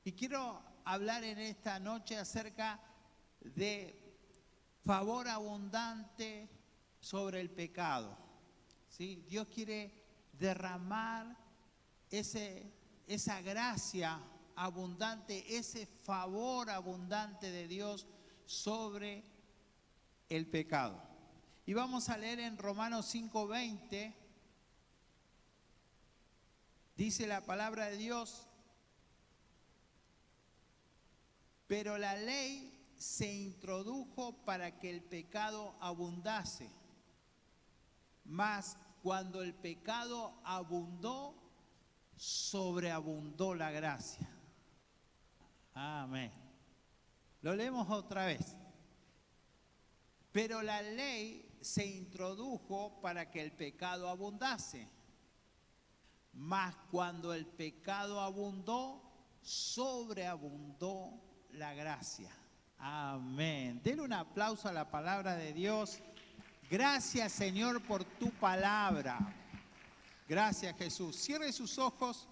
Y quiero hablar en esta noche acerca de favor abundante sobre el pecado. ¿Sí? Dios quiere derramar esa gracia abundante, ese favor abundante de Dios sobre el pecado. Y vamos a leer en Romanos 5:20, dice la palabra de Dios: pero la ley se introdujo para que el pecado abundase, mas cuando el pecado abundó, sobreabundó la gracia. Amén. Lo leemos otra vez. Pero la ley se introdujo para que el pecado abundase, mas cuando el pecado abundó, sobreabundó la gracia. Amén. Denle un aplauso a la palabra de Dios. Gracias, Señor, por tu palabra. Gracias, Jesús. Cierre sus ojos.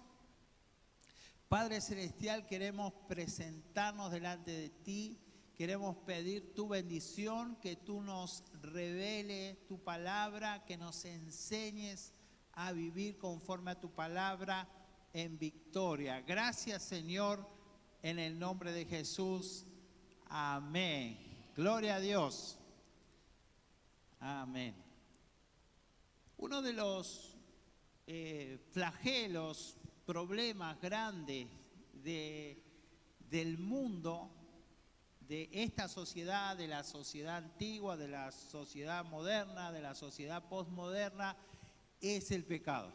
Padre Celestial, queremos presentarnos delante de ti. Queremos pedir tu bendición, que tú nos reveles tu palabra, que nos enseñes a vivir conforme a tu palabra en victoria. Gracias, Señor, en el nombre de Jesús. Amén. Gloria a Dios. Amén. Uno de los flagelos, problemas grandes del mundo, de esta sociedad, de la sociedad antigua, de la sociedad moderna, de la sociedad postmoderna, es el pecado.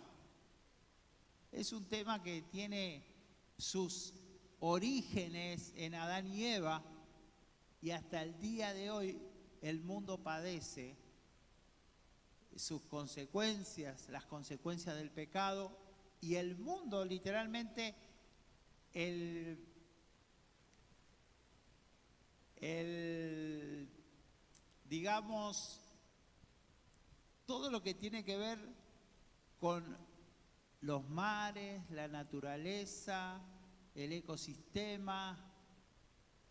Es un tema que tiene sus orígenes en Adán y Eva, y hasta el día de hoy el mundo padece sus consecuencias, las consecuencias del pecado, y el mundo literalmente, digamos, todo lo que tiene que ver con los mares, la naturaleza, el ecosistema,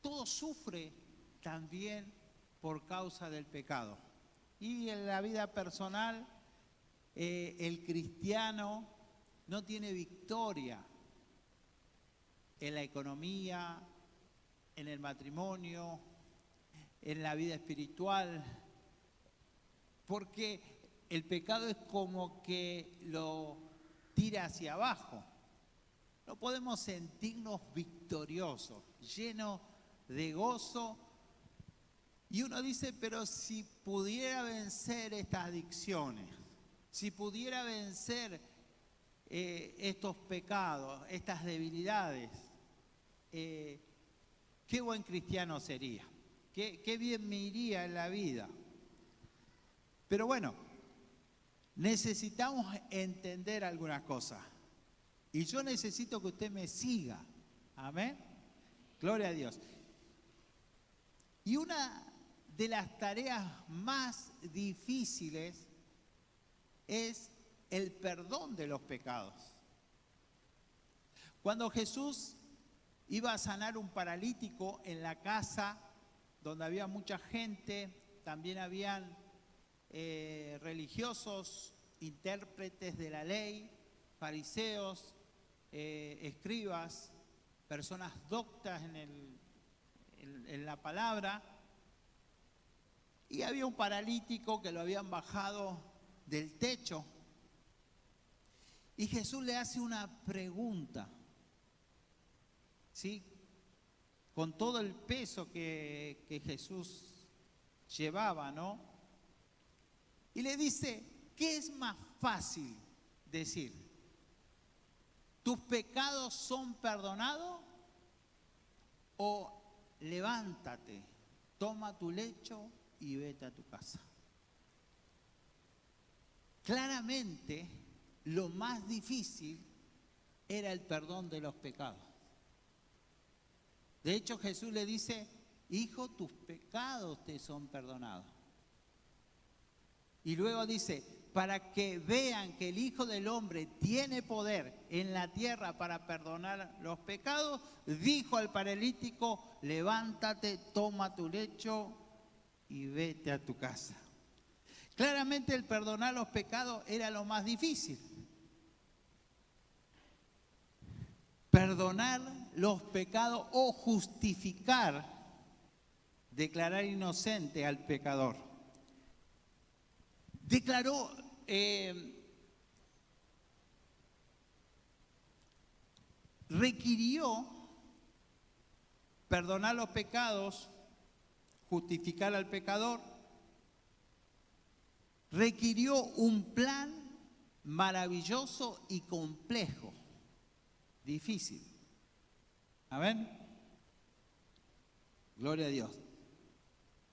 todo sufre también por causa del pecado. Y en la vida personal, el cristiano no tiene victoria en la economía, en el matrimonio, en la vida espiritual, porque el pecado es como que lo tira hacia abajo. No podemos sentirnos victoriosos, llenos de gozo. Y uno dice, pero si pudiera vencer estas adicciones, si pudiera vencer estos pecados, estas debilidades, qué buen cristiano sería, qué bien me iría en la vida. Pero bueno, necesitamos entender algunas cosas. Y yo necesito que usted me siga. Amén. Gloria a Dios. Y una de las tareas más difíciles es el perdón de los pecados. Cuando Jesús iba a sanar un paralítico en la casa donde había mucha gente, también habían religiosos, intérpretes de la ley, fariseos, escribas, personas doctas en la palabra, y había un paralítico que lo habían bajado del techo, y Jesús le hace una pregunta, ¿sí? Con todo el peso que Jesús llevaba, ¿no? Y le dice, ¿qué es más fácil decir? ¿Tus pecados son perdonados? ¿O levántate, toma tu lecho y vete a tu casa? Claramente, lo más difícil era el perdón de los pecados. De hecho, Jesús le dice, hijo, tus pecados te son perdonados. Y luego dice, para que vean que el Hijo del Hombre tiene poder en la tierra para perdonar los pecados, dijo al paralítico: levántate, toma tu lecho y vete a tu casa. Claramente el perdonar los pecados era lo más difícil. Perdonar los pecados o justificar, declarar inocente al pecador. Declaró, requirió perdonar los pecados, justificar al pecador, requirió un plan maravilloso y complejo, difícil. Amén. Gloria a Dios.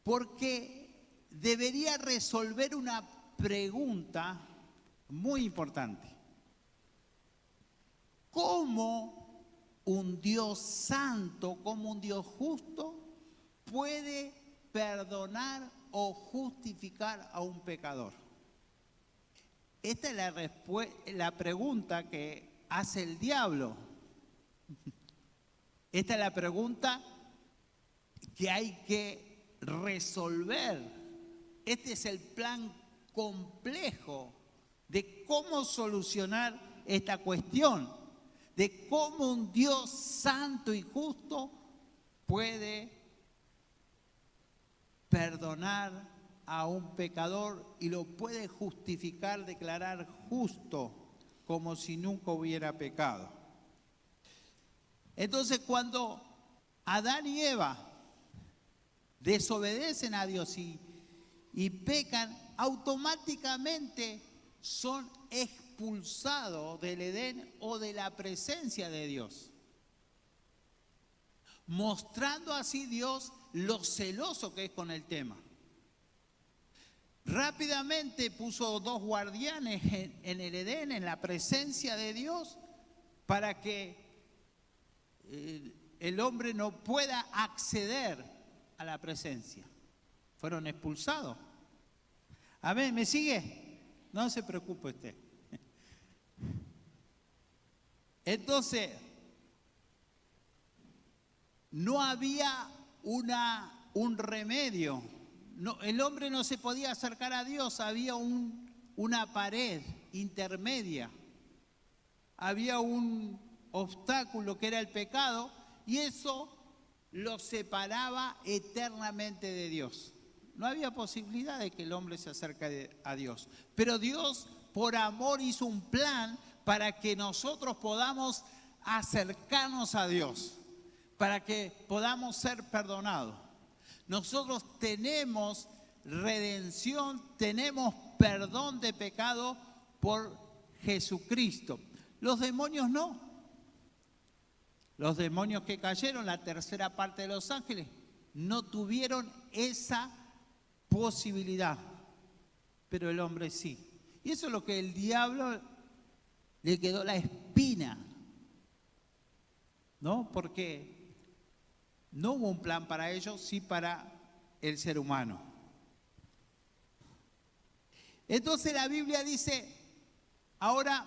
Porque debería resolver una pregunta muy importante. ¿Cómo un Dios santo, como un Dios justo, puede perdonar o justificar a un pecador? Esta es la pregunta que hace el diablo. Esta es la pregunta que hay que resolver. Este es el plan complejo de cómo solucionar esta cuestión, de cómo un Dios santo y justo puede perdonar a un pecador y lo puede justificar, declarar justo, como si nunca hubiera pecado. Entonces, cuando Adán y Eva desobedecen a Dios y pecan, automáticamente son expulsados del Edén o de la presencia de Dios, mostrando así Dios lo celoso que es con el tema. Rápidamente puso 2 guardianes en el Edén, en la presencia de Dios, para que el hombre no pueda acceder a la presencia. Fueron expulsados. Amén, ¿me sigue? No se preocupe usted. Entonces, no había un remedio. No, el hombre no se podía acercar a Dios, había una pared intermedia. Había un obstáculo que era el pecado y eso lo separaba eternamente de Dios. No había posibilidad de que el hombre se acerque a Dios. Pero Dios, por amor, hizo un plan para que nosotros podamos acercarnos a Dios, para que podamos ser perdonados. Nosotros tenemos redención, tenemos perdón de pecado por Jesucristo. Los demonios no. Los demonios que cayeron, la tercera parte de los ángeles, no tuvieron esa posibilidad, pero el hombre sí. Y eso es lo que el diablo le quedó la espina, ¿no? Porque no hubo un plan para ellos, sí para el ser humano. Entonces la Biblia dice, ahora,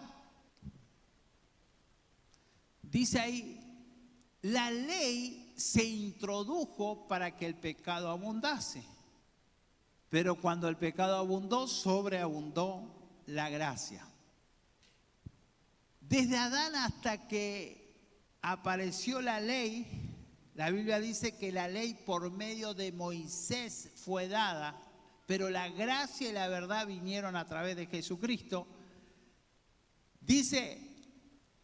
dice ahí, la ley se introdujo para que el pecado abundase. Pero cuando el pecado abundó, sobreabundó la gracia. Desde Adán hasta que apareció la ley, la Biblia dice que la ley por medio de Moisés fue dada, pero la gracia y la verdad vinieron a través de Jesucristo. Dice,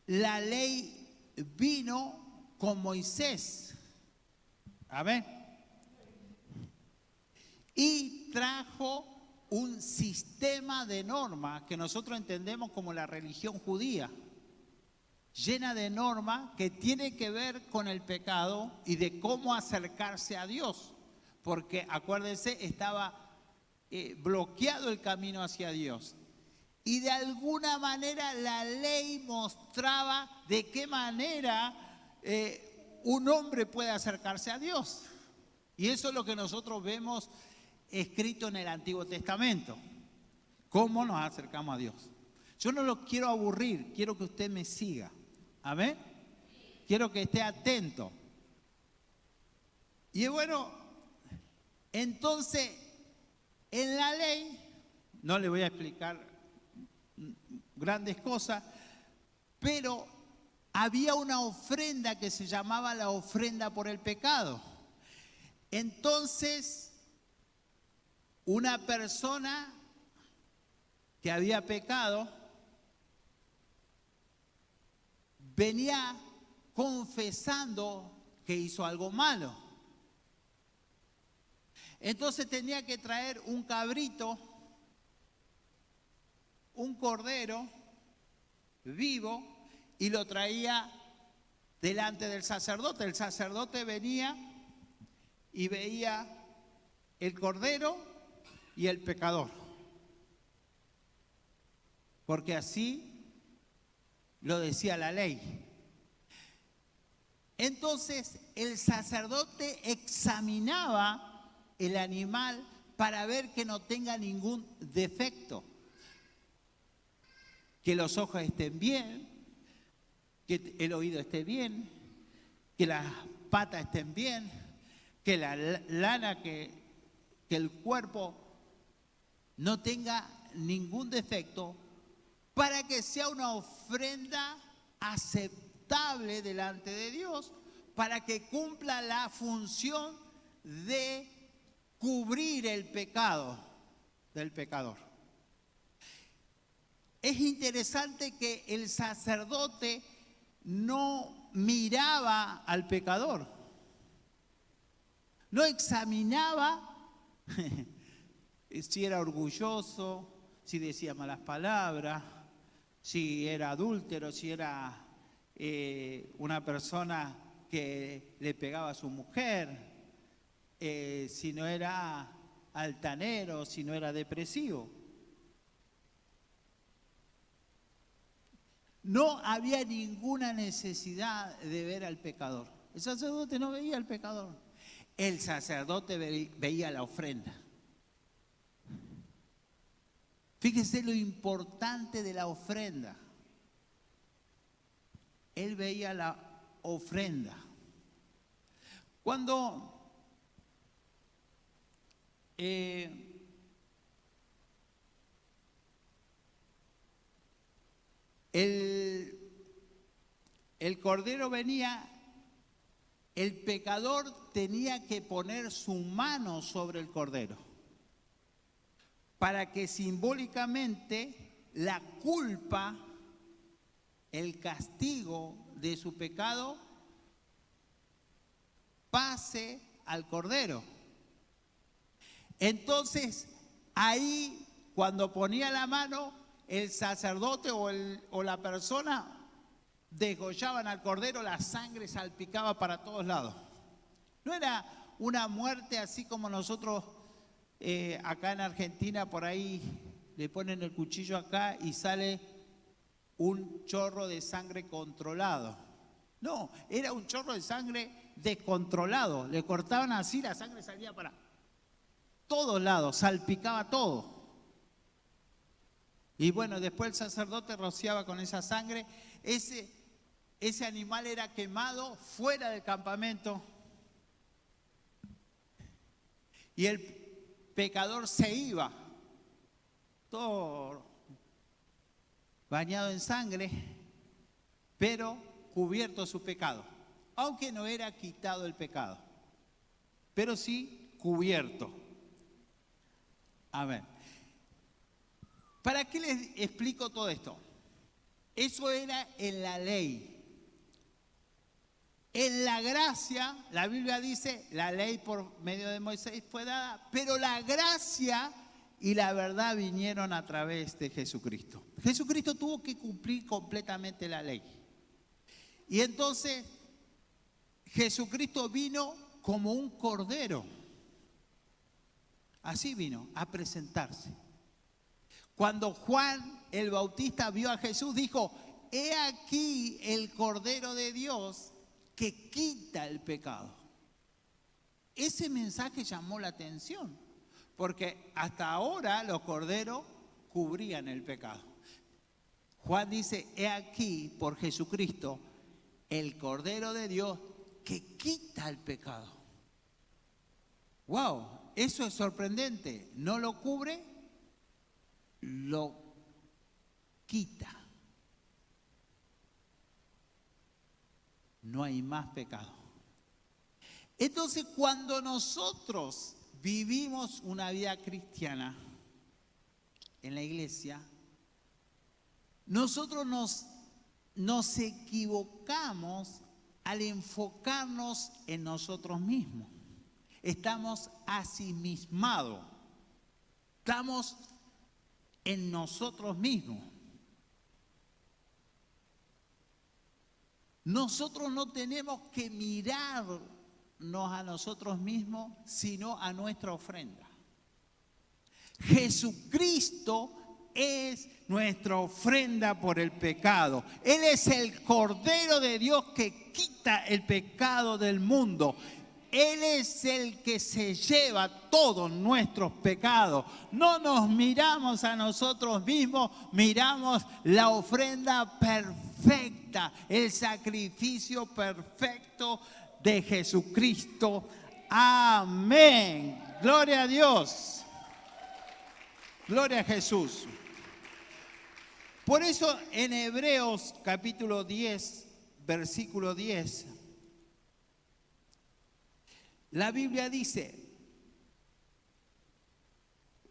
la ley vino con Moisés. Amén. Y trajo un sistema de normas que nosotros entendemos como la religión judía, llena de normas que tiene que ver con el pecado y de cómo acercarse a Dios. Porque, acuérdense, estaba bloqueado el camino hacia Dios. Y de alguna manera la ley mostraba de qué manera un hombre puede acercarse a Dios. Y eso es lo que nosotros vemos escrito en el Antiguo Testamento. ¿Cómo nos acercamos a Dios? Yo no lo quiero aburrir, quiero que usted me siga. ¿Amén? Quiero que esté atento. Y bueno, entonces, en la ley, no le voy a explicar grandes cosas, pero había una ofrenda que se llamaba la ofrenda por el pecado. Entonces, una persona que había pecado venía confesando que hizo algo malo. Entonces tenía que traer un cabrito, un cordero vivo, y lo traía delante del sacerdote. El sacerdote venía y veía el cordero y el pecador, porque así lo decía la ley. Entonces el sacerdote examinaba el animal para ver que no tenga ningún defecto, que los ojos estén bien, que el oído esté bien, que las patas estén bien, que la lana, que el cuerpo no tenga ningún defecto, para que sea una ofrenda aceptable delante de Dios, para que cumpla la función de cubrir el pecado del pecador. Es interesante que el sacerdote no miraba al pecador, no examinaba si era orgulloso, si decía malas palabras, si era adúltero, si era una persona que le pegaba a su mujer, si no era altanero, si no era depresivo. No había ninguna necesidad de ver al pecador. El sacerdote no veía al pecador. El sacerdote veía la ofrenda. Fíjese lo importante de la ofrenda. Él veía la ofrenda. Cuando el cordero venía, el pecador tenía que poner su mano sobre el cordero para que simbólicamente la culpa, el castigo de su pecado pase al cordero. Entonces, ahí cuando ponía la mano, el sacerdote o la persona degollaban al cordero, la sangre salpicaba para todos lados. No era una muerte así como nosotros acá en Argentina, por ahí le ponen el cuchillo acá y sale un chorro de sangre controlado. No, era un chorro de sangre descontrolado. Le cortaban así, la sangre salía para todos lados, salpicaba todo. Y bueno, después el sacerdote rociaba con esa sangre. Ese animal era quemado fuera del campamento. Y el pecador se iba, todo bañado en sangre, pero cubierto su pecado. Aunque no era quitado el pecado, pero sí cubierto. Amén. ¿Para qué les explico todo esto? Eso era en la ley. En la gracia, la Biblia dice, la ley por medio de Moisés fue dada, pero la gracia y la verdad vinieron a través de Jesucristo. Jesucristo tuvo que cumplir completamente la ley. Y entonces, Jesucristo vino como un cordero. Así vino, a presentarse. Cuando Juan el Bautista vio a Jesús, dijo, he aquí el Cordero de Dios que quita el pecado. Ese mensaje llamó la atención, porque hasta ahora los corderos cubrían el pecado. Juan dice, he aquí por Jesucristo, el Cordero de Dios que quita el pecado. ¡Wow! Eso es sorprendente. No lo cubre, lo quita. No hay más pecado. Entonces, cuando nosotros vivimos una vida cristiana en la iglesia, nosotros nos equivocamos al enfocarnos en nosotros mismos. Estamos asimismados. Estamos en nosotros mismos. Nosotros no tenemos que mirarnos a nosotros mismos, sino a nuestra ofrenda. Jesucristo es nuestra ofrenda por el pecado. Él es el Cordero de Dios que quita el pecado del mundo. Él es el que se lleva todos nuestros pecados. No nos miramos a nosotros mismos, miramos la ofrenda perfecta, el sacrificio perfecto de Jesucristo. Amén. Gloria a Dios. Gloria a Jesús. Por eso en Hebreos capítulo 10, versículo 10, la Biblia dice,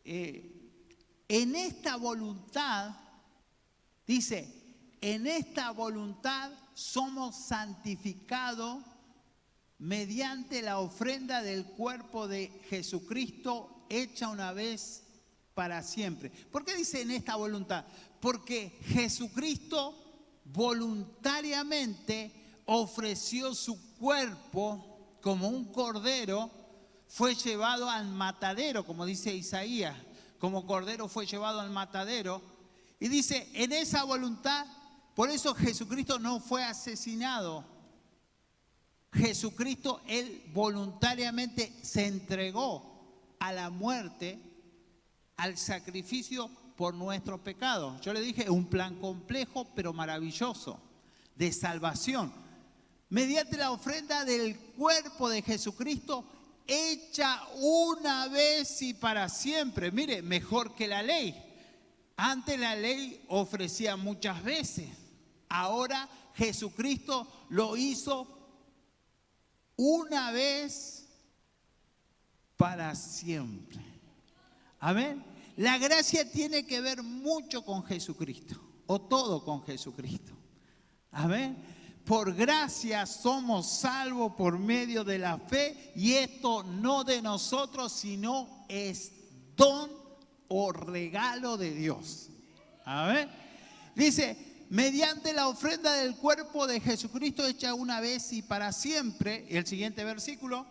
en esta voluntad, dice, en esta voluntad somos santificados mediante la ofrenda del cuerpo de Jesucristo hecha una vez para siempre. ¿Por qué dice en esta voluntad? Porque Jesucristo voluntariamente ofreció su cuerpo como un cordero, fue llevado al matadero, como dice Isaías, como cordero fue llevado al matadero. Y dice, en esa voluntad, por eso Jesucristo no fue asesinado. Jesucristo, Él voluntariamente se entregó a la muerte, al sacrificio por nuestros pecados. Yo le dije, un plan complejo pero maravilloso de salvación. Mediante la ofrenda del cuerpo de Jesucristo, hecha una vez y para siempre. Mire, mejor que la ley. Antes la ley ofrecía muchas veces. Ahora Jesucristo lo hizo una vez para siempre. Amén. La gracia tiene que ver mucho con Jesucristo, o todo con Jesucristo. Amén. Por gracia somos salvos por medio de la fe, y esto no de nosotros, sino es don o regalo de Dios. Amén. Dice, mediante la ofrenda del cuerpo de Jesucristo hecha una vez y para siempre. El siguiente versículo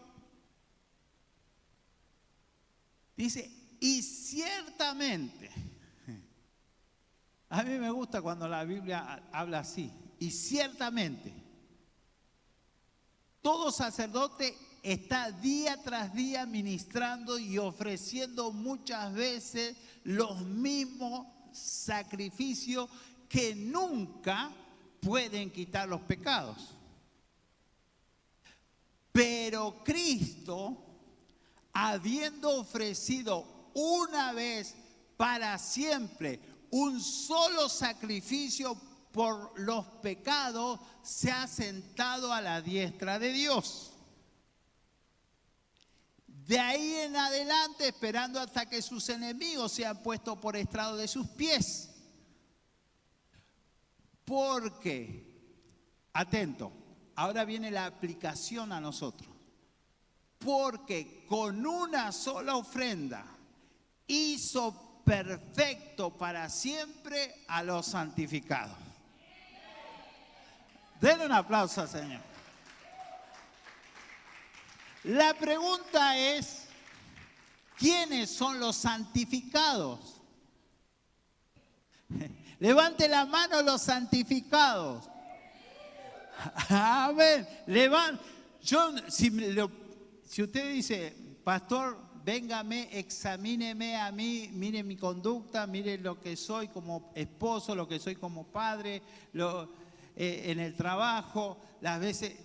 dice, y ciertamente, a mí me gusta cuando la Biblia habla así, y ciertamente, todo sacerdote está día tras día ministrando y ofreciendo muchas veces los mismos sacrificios que nunca pueden quitar los pecados. Pero Cristo, habiendo ofrecido una vez para siempre un solo sacrificio por los pecados, se ha sentado a la diestra de Dios. De ahí en adelante, esperando hasta que sus enemigos sean puestos por estrado de sus pies. Porque, atento, ahora viene la aplicación a nosotros. Porque con una sola ofrenda hizo perfecto para siempre a los santificados. Denle un aplauso al Señor. La pregunta es, ¿quiénes son los santificados? Levante la mano los santificados. Amén. Si usted dice, pastor, véngame, examíneme a mí, mire mi conducta, mire lo que soy como esposo, lo que soy como padre, en el trabajo, las veces.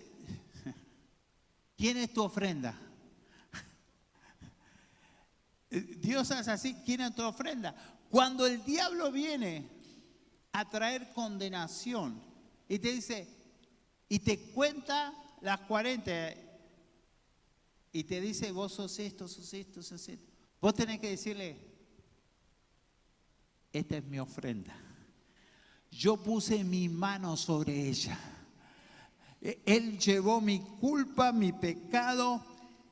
¿Quién es tu ofrenda? Dios hace así, ¿quién es tu ofrenda? Cuando el diablo viene a traer condenación y te dice, y te cuenta las 40 y te dice, vos sos esto, sos esto, sos esto. Vos tenés que decirle, esta es mi ofrenda. Yo puse mi mano sobre ella. Él llevó mi culpa, mi pecado,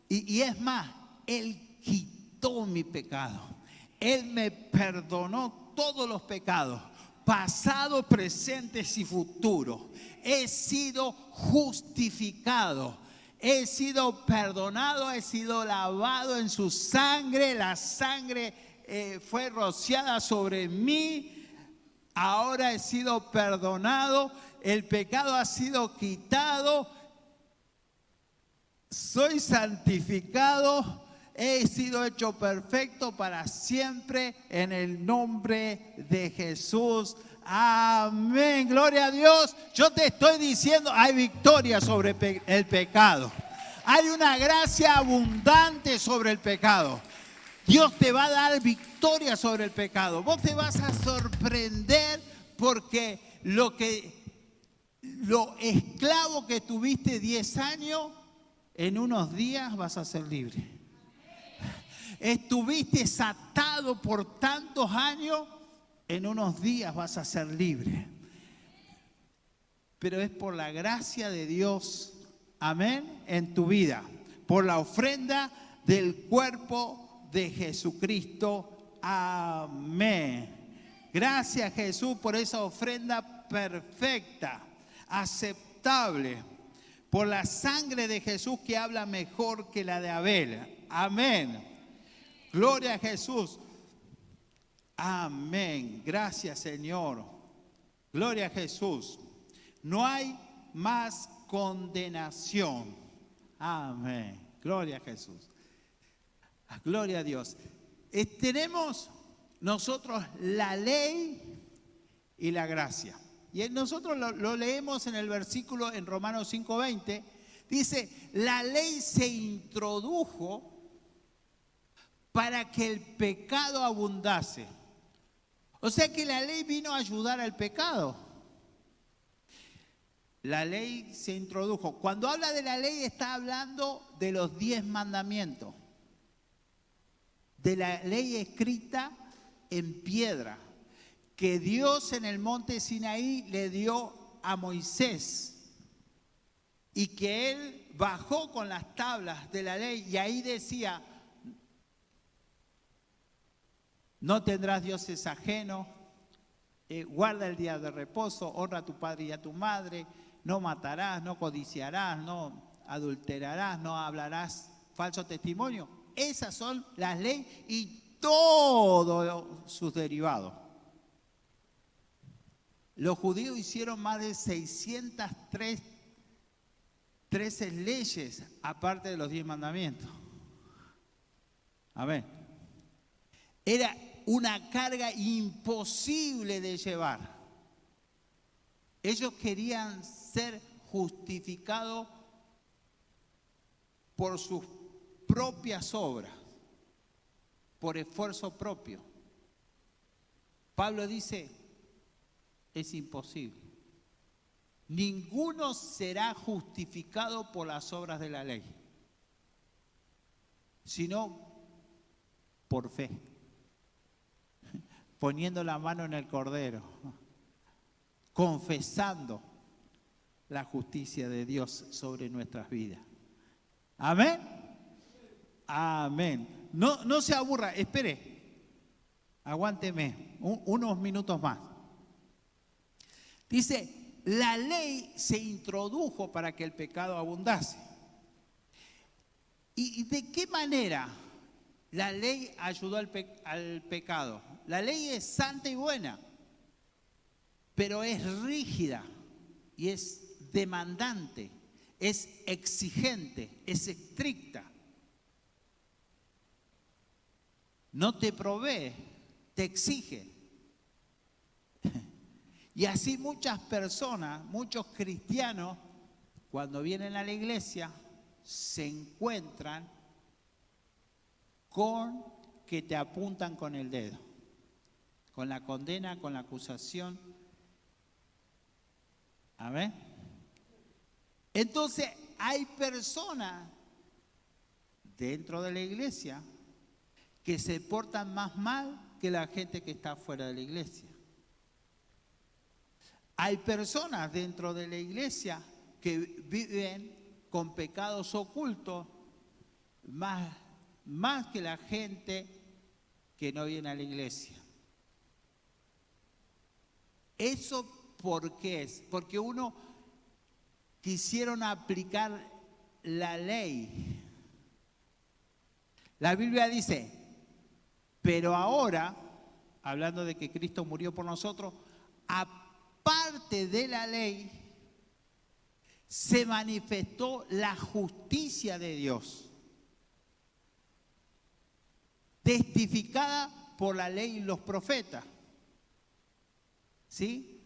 y es más, Él quitó mi pecado. Él me perdonó todos los pecados, pasado, presentes y futuros. He sido justificado, he sido perdonado, he sido lavado en su sangre, la sangre fue rociada sobre mí. Ahora he sido perdonado, el pecado ha sido quitado, soy santificado, he sido hecho perfecto para siempre en el nombre de Jesús. Amén, gloria a Dios. Yo te estoy diciendo, hay victoria sobre el pecado. Hay una gracia abundante sobre el pecado. Dios te va a dar victoria sobre el pecado. Vos te vas a sorprender porque lo esclavo que tuviste 10 años, en unos días vas a ser libre. Estuviste atado por tantos años, en unos días vas a ser libre. Pero es por la gracia de Dios, amén, en tu vida, por la ofrenda del cuerpo de Jesucristo, amén. Gracias, Jesús, por esa ofrenda perfecta, aceptable, por la sangre de Jesús que habla mejor que la de Abel, amén. Gloria a Jesús, amén. Gracias, Señor, gloria a Jesús. No hay más condenación, amén. Gloria a Jesús. Gloria a Dios. Tenemos nosotros la ley y la gracia. Y nosotros lo leemos en el versículo en Romanos 5:20. Dice, la ley se introdujo para que el pecado abundase. O sea que la ley vino a ayudar al pecado. La ley se introdujo. Cuando habla de la ley está hablando de los 10 mandamientos. De la ley escrita en piedra, que Dios en el monte Sinaí le dio a Moisés, y que él bajó con las tablas de la ley, y ahí decía, no tendrás dioses ajenos, guarda el día de reposo, honra a tu padre y a tu madre, no matarás, no codiciarás, no adulterarás, no hablarás falso testimonio. Esas son las leyes y todos sus derivados. Los judíos hicieron más de 613 leyes, aparte de los 10 mandamientos. Amén. Era una carga imposible de llevar. Ellos querían ser justificados por sus propias obras, por esfuerzo propio. Pablo dice, es imposible. Ninguno será justificado por las obras de la ley, sino por fe, poniendo la mano en el cordero, confesando la justicia de Dios sobre nuestras vidas. Amén. Amén. No se aburra, espere, aguánteme unos minutos más. Dice, la ley se introdujo para que el pecado abundase. ¿Y de qué manera la ley ayudó al pecado? La ley es santa y buena, pero es rígida y es demandante, es exigente, es estricta. no te provee, te exige. Y así muchas personas, muchos cristianos, cuando vienen a la iglesia, se encuentran con que te apuntan con el dedo, con la condena, con la acusación. Amén. Entonces hay personas dentro de la iglesia que se portan más mal que la gente que está fuera de la iglesia. Hay personas dentro de la iglesia que viven con pecados ocultos más que la gente que no viene a la iglesia. ¿Eso por qué es? Porque quisieron aplicar la ley. La Biblia dice, pero ahora, hablando de que Cristo murió por nosotros, aparte de la ley, se manifestó la justicia de Dios, testificada por la ley y los profetas, ¿sí?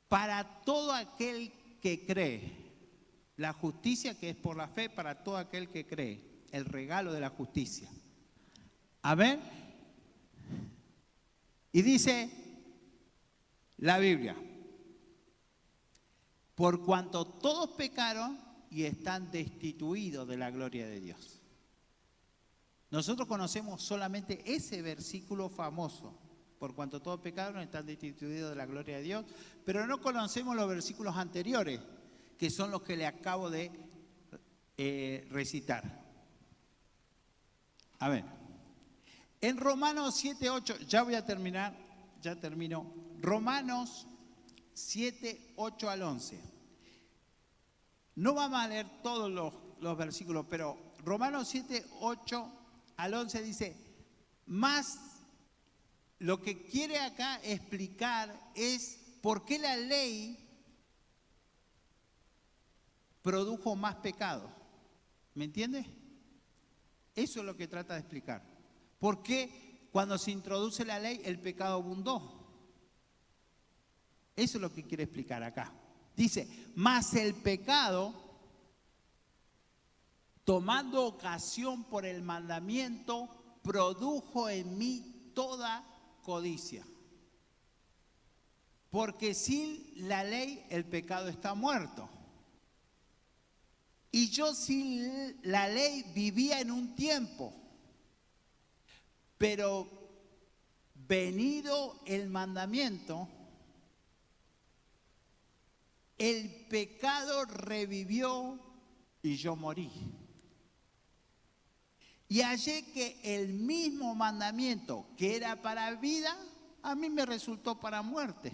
Para todo aquel que cree, la justicia que es por la fe para todo aquel que cree, el regalo de la justicia. Amén. Y dice la Biblia, por cuanto todos pecaron y están destituidos de la gloria de Dios. Nosotros conocemos solamente ese versículo famoso, por cuanto todos pecaron están destituidos de la gloria de Dios, pero no conocemos los versículos anteriores, que son los que le acabo de recitar. A ver, en Romanos 7, 8, ya voy a terminar, ya termino. Romanos 7, 8 al 11. No vamos a leer todos los versículos, pero Romanos 7, 8 al 11 dice, más lo que quiere acá explicar es por qué la ley produjo más pecado. ¿Me entiendes? Eso es lo que trata de explicar. ¿Por qué cuando se introduce la ley el pecado abundó? Eso es lo que quiere explicar acá. Dice, mas el pecado, tomando ocasión por el mandamiento, produjo en mí toda codicia. Porque sin la ley el pecado está muerto. Y yo sin la ley vivía en un tiempo, pero venido el mandamiento, el pecado revivió y yo morí. Y hallé que el mismo mandamiento que era para vida, a mí me resultó para muerte.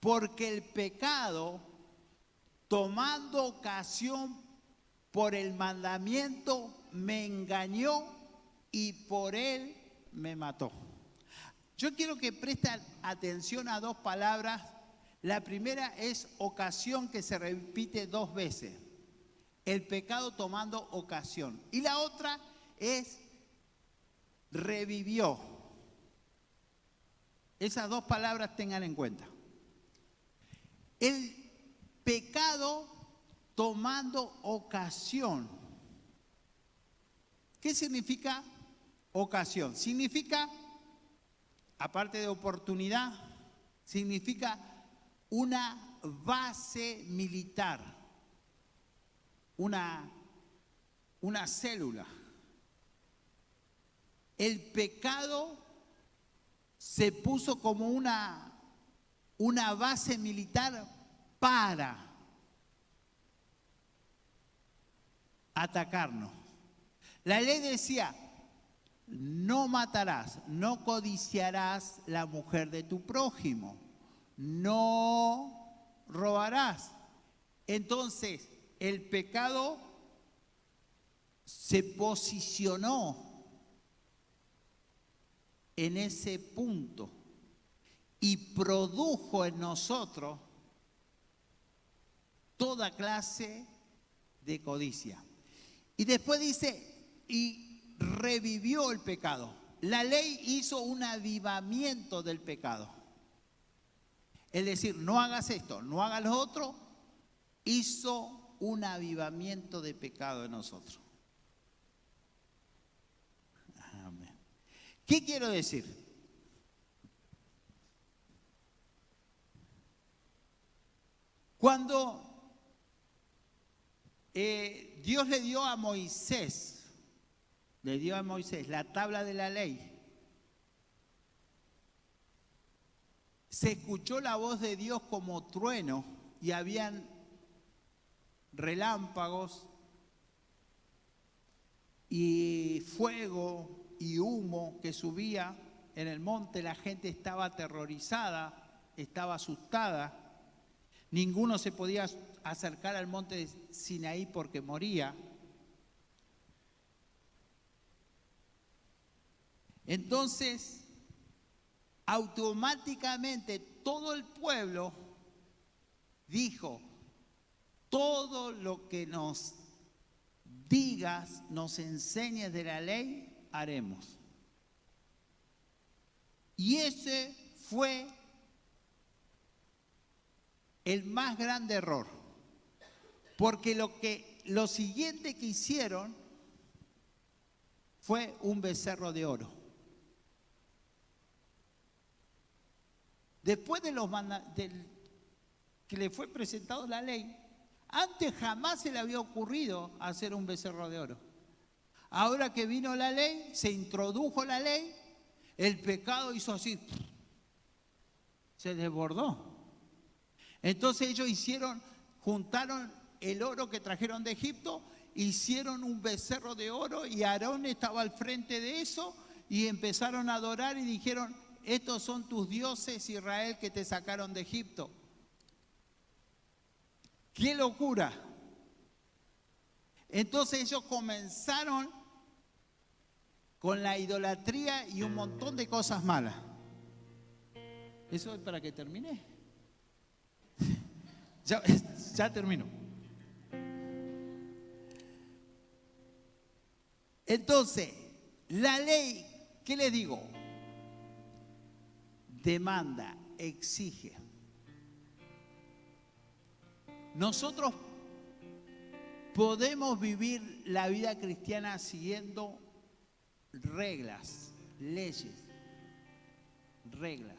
Porque el pecado, tomando ocasión por el mandamiento, me engañó y por él me mató. Yo quiero que presten atención a dos palabras. La primera es ocasión, que se repite dos veces. El pecado tomando ocasión. Y la otra es revivió. Esas dos palabras tengan en cuenta. El pecado tomando ocasión. ¿Qué significa ocasión? Significa, aparte de oportunidad, significa una base militar, una célula. El pecado se puso como una base militar para atacarnos. La ley decía, no matarás, no codiciarás la mujer de tu prójimo, no robarás. Entonces, el pecado se posicionó en ese punto y produjo en nosotros toda clase de codicia. Y después dice, y revivió el pecado. La ley hizo un avivamiento del pecado. Es decir, no hagas esto, no hagas lo otro, hizo un avivamiento de pecado en nosotros. Amén. ¿Qué quiero decir? Cuando Dios le dio a Moisés la tabla de la ley, se escuchó la voz de Dios como trueno y habían relámpagos y fuego y humo que subía en el monte. La gente estaba aterrorizada, estaba asustada. Ninguno se podía acercar al monte de Sinaí porque moría. Entonces, automáticamente todo el pueblo dijo: todo lo que nos digas, nos enseñes de la ley, haremos. Y ese fue el más grande error, porque lo siguiente que hicieron fue un becerro de oro. Después de que le fue presentado la ley, antes jamás se le había ocurrido hacer un becerro de oro. Ahora que vino la ley, se introdujo la ley, el pecado hizo así, se desbordó. Entonces ellos juntaron el oro que trajeron de Egipto, hicieron un becerro de oro y Aarón estaba al frente de eso y empezaron a adorar y dijeron: estos son tus dioses, Israel, que te sacaron de Egipto. ¡Qué locura! Entonces ellos comenzaron con la idolatría y un montón de cosas malas. ¿Eso es para que termine? Ya termino. Entonces, la ley, ¿qué les digo? Demanda, exige. Nosotros podemos vivir la vida cristiana siguiendo reglas, leyes, reglas.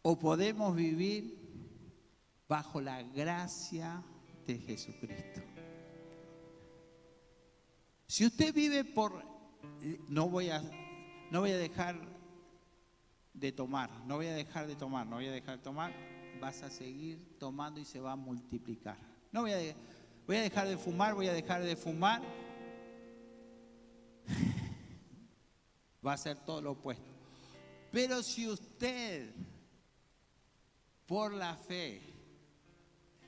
O podemos vivir bajo la gracia de Jesucristo. Si usted vive no voy a dejar de tomar, no voy a dejar de tomar, vas a seguir tomando y se va a multiplicar. Voy a dejar de fumar, va a ser todo lo opuesto. Pero si usted, por la fe,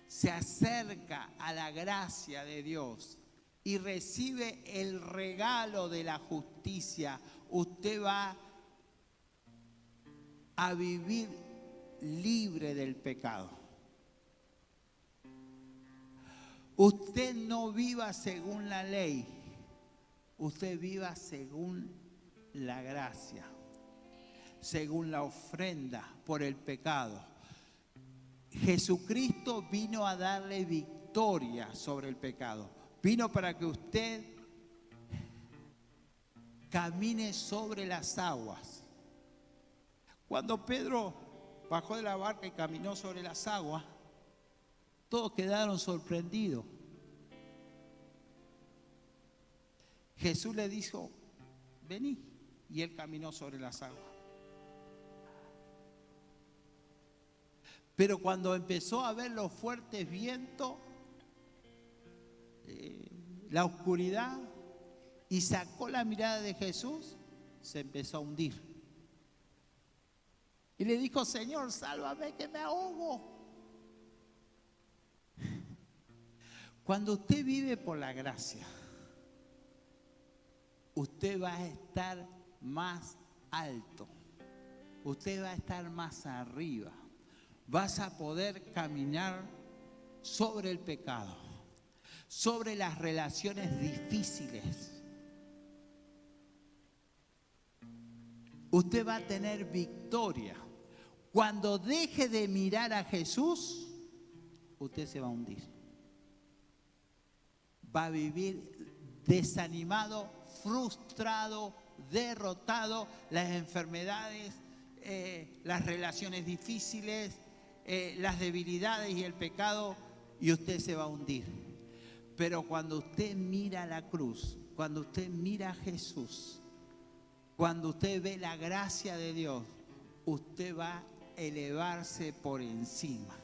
se acerca a la gracia de Dios y recibe el regalo de la justicia, usted va a vivir libre del pecado. Usted no viva según la ley, usted viva según la gracia, según la ofrenda por el pecado. Jesucristo vino a darle victoria sobre el pecado. Vino para que usted camine sobre las aguas. Cuando Pedro bajó de la barca y caminó sobre las aguas, todos quedaron sorprendidos. Jesús le dijo: vení, y él caminó sobre las aguas. Pero cuando empezó a ver los fuertes vientos, la oscuridad, y sacó la mirada de Jesús, se empezó a hundir. Y le dijo: Señor, sálvame que me ahogo. Cuando usted vive por la gracia, usted va a estar más alto, usted va a estar más arriba, vas a poder caminar sobre el pecado, sobre las relaciones difíciles. Usted va a tener victoria. Cuando deje de mirar a Jesús, usted se va a hundir. Va a vivir desanimado, frustrado, derrotado, las enfermedades, las relaciones difíciles, las debilidades y el pecado, y usted se va a hundir. Pero cuando usted mira la cruz, cuando usted mira a Jesús, cuando usted ve la gracia de Dios, usted va a elevarse por encima.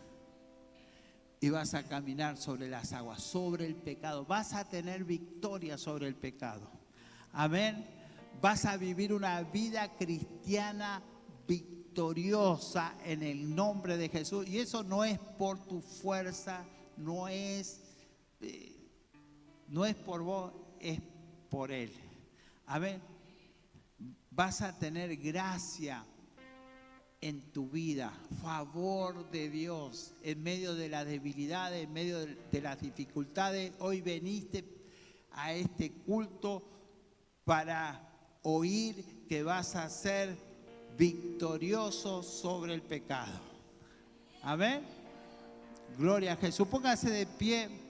Y vas a caminar sobre las aguas, sobre el pecado. Vas a tener victoria sobre el pecado. Amén. Vas a vivir una vida cristiana victoriosa en el nombre de Jesús. Y eso no es por tu fuerza, no es por vos, es por Él. Amén. Vas a tener gracia en tu vida, favor de Dios en medio de las debilidades, en medio de las dificultades. Hoy veniste a este culto para oír que vas a ser victorioso sobre el pecado. Amén. Gloria a Jesús. Póngase de pie.